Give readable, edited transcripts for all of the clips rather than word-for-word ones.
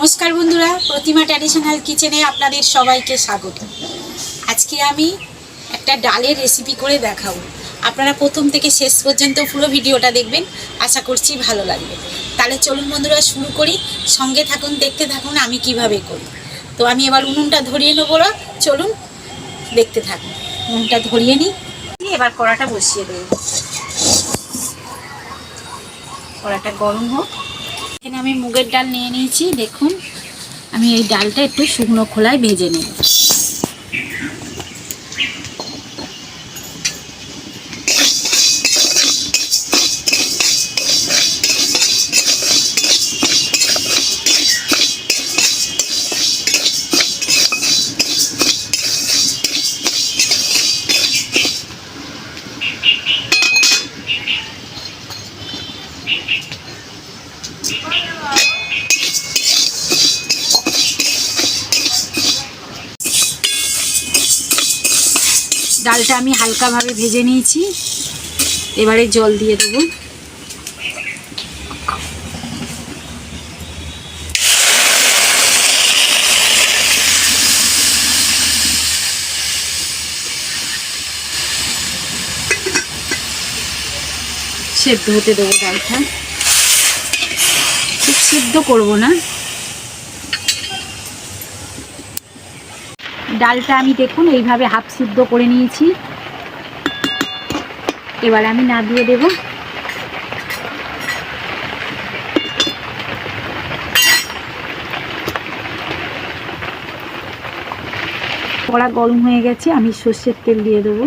নমস্কার বন্ধুরা, প্রতিমা ট্র্যাডিশনাল কিচেনে আপনাদের সবাইকে স্বাগত। আজকে আমি একটা ডালের রেসিপি করে দেখাবো। আপনারা প্রথম থেকে শেষ পর্যন্ত পুরো ভিডিওটা দেখবেন, আশা করছি ভালো লাগবে। তাহলে চলুন বন্ধুরা শুরু করি, সঙ্গে থাকুন, দেখতে থাকুন আমি কিভাবে করি। তো আমি এবার উনুনটা ধরিয়ে নেবো, চলুন দেখতে থাকুন। উনুনটা ধরিয়ে নিই, এবার কড়াটা বসিয়ে দেবো। কড়াটা গরম হোক। এখানে আমি মুগের ডাল নিয়ে নিয়েছি। দেখুন, আমি এই ডালটা একটু শুকনো খোলায় ভেজে নেব। ডালটা আমি হালকাভাবে ভেজে নিয়েছি, এবারে জল দিয়ে দেবো। সেদ্ধ হতে দেবো ডালটা, খুব সিদ্ধ করব না। ডালটা আমি দেখুন এইভাবে হাফ সিদ্ধ করে নিয়েছি। এবার আমি নামিয়ে দেব। কড়া গরম হয়ে গেছে, আমি সর্ষের তেল দিয়ে দেবো।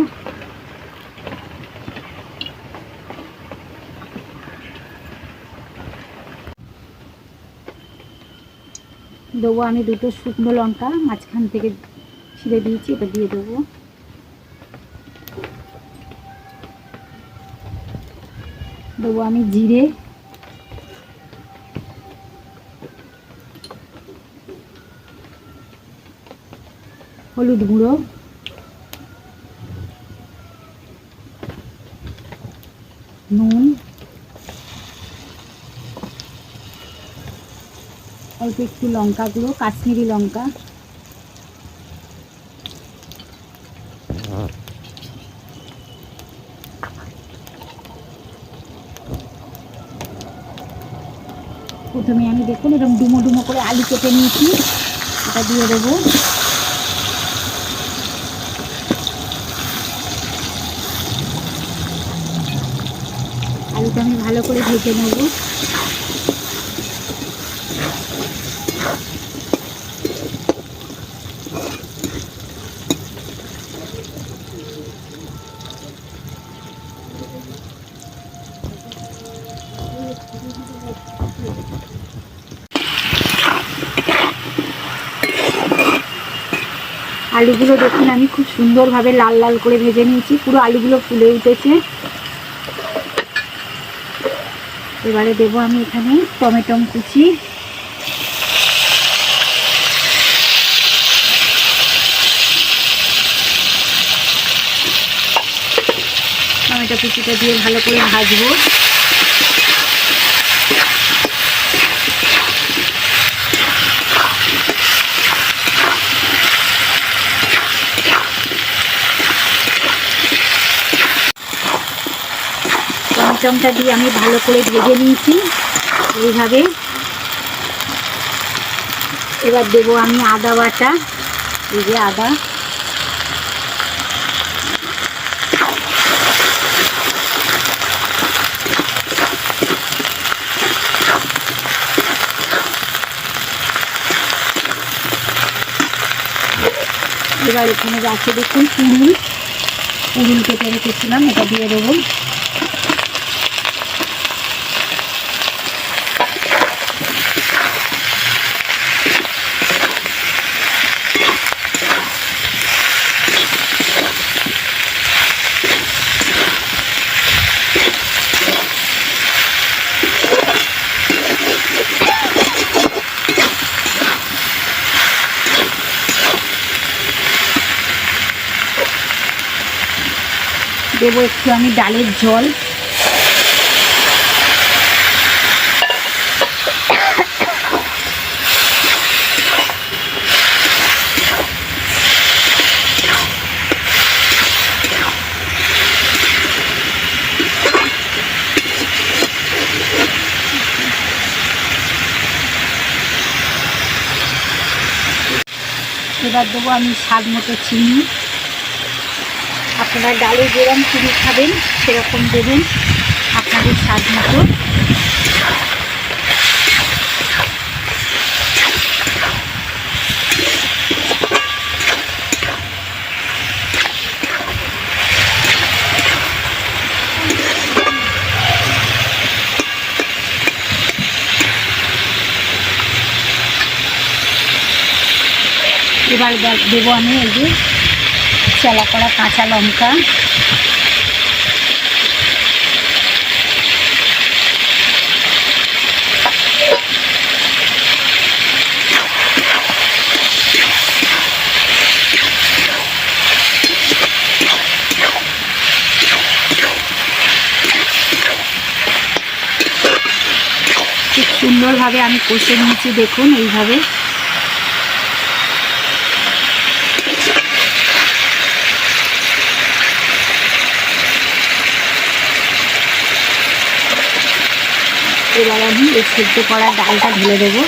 দেবো আমি দুটো শুকনো লঙ্কা, মাঝখান থেকে ছিঁড়ে দিয়েছি, এটা দিয়ে দেবো। দেবো আমি জিরে, হলুদ গুঁড়ো, নুন, অল্প একটু লঙ্কা গুঁড়ো, কাশ্মীরি লঙ্কা, প্রথমে আমি দেখুন এরকম ডুমো ডুমো করে আলু কেটে নিয়েছি, এটা দিয়ে দেবো। আলুটা আমি ভালো করে ভেজে নেব। আলুগুলো দেখুন আমি খুব সুন্দরভাবে লাল লাল করে ভেজে নিয়েছি, পুরো আলুগুলো ফুলে উঠেছে। এবারে দেবো আমি এখানে টমেটো কুচি, টমেটো কুচিটা দিয়ে ভালো করে ভাজবো। টমেটোটা দিয়ে আমি ভালো করে ভেজে নিয়েছি এইভাবে। এবার দেবো আমি আদা বাটা, এই যে আদা, এবার এখানে আছে দেখুন পুরুল কেটে রেখেছিলাম, এটা দিয়ে দেবো। দেবো একটু আমি ডালের জল, এবার দেবো আমি স্বাদ মতো চিনি। আপনারা ডালে যেরকম চিনি খাবেন সেরকম দেবেন আপনাদের স্বাদ মতো। এবার দেবো আমি এই যে চেলা করা কাঁচা লঙ্কা, খুব সুন্দরভাবে আমি কষে নিয়েছি, দেখুন এইভাবে। এবার আমি এই সেদ্ধ করা ডালটা ঢেলে দেবো।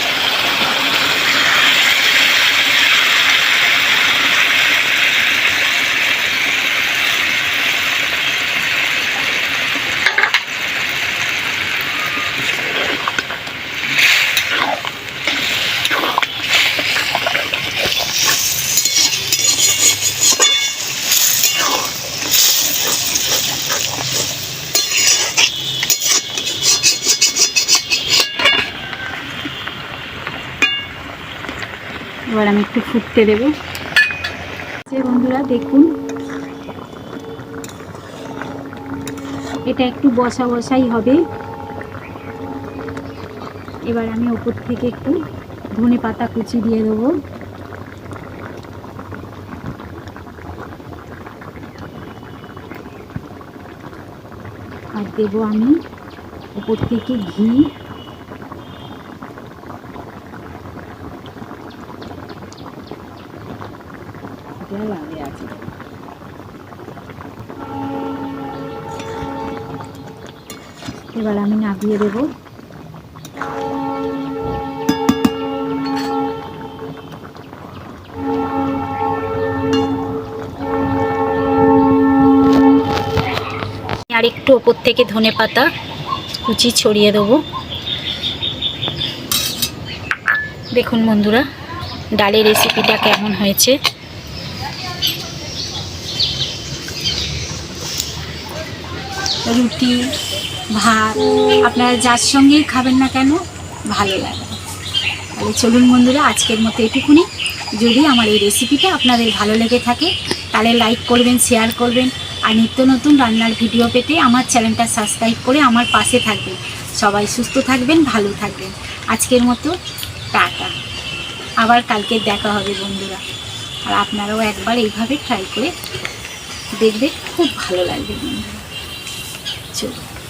এবার আমি একটু ফুটতে দেবো। বন্ধুরা দেখুন, এটা একটু বসা বসাই হবে। এবার আমি ওপর থেকে একটু ধনে পাতা কুচি দিয়ে দেবো। আর দেবো আমি ওপর থেকে ঘি। এবার আমি নামিয়ে দেবো। আর একটু ওপর থেকে ধনে পাতা কুচি ছড়িয়ে দেবো। দেখুন বন্ধুরা, ডালের রেসিপিটা কেমন হয়েছে। রুটি, ভাত, আপনারা যার সঙ্গেই খাবেন না কেন ভালো লাগে। তাহলে চলুন বন্ধুরা, আজকের মতো এটুকুনি। যদি আমার এই রেসিপিটা আপনাদের ভালো লেগে থাকে তাহলে লাইক করবেন, শেয়ার করবেন, আর নিত্য নতুন রান্নার ভিডিও পেতে আমার চ্যানেলটা সাবস্ক্রাইব করে আমার পাশে থাকবেন। সবাই সুস্থ থাকবেন, ভালো থাকবেন। আজকের মতো টাটা। আবার কালকে দেখা হবে বন্ধুরা। আর আপনারাও একবার এইভাবে ট্রাই করে দেখবেন, খুব ভালো লাগবে বন্ধুরা। চলুন।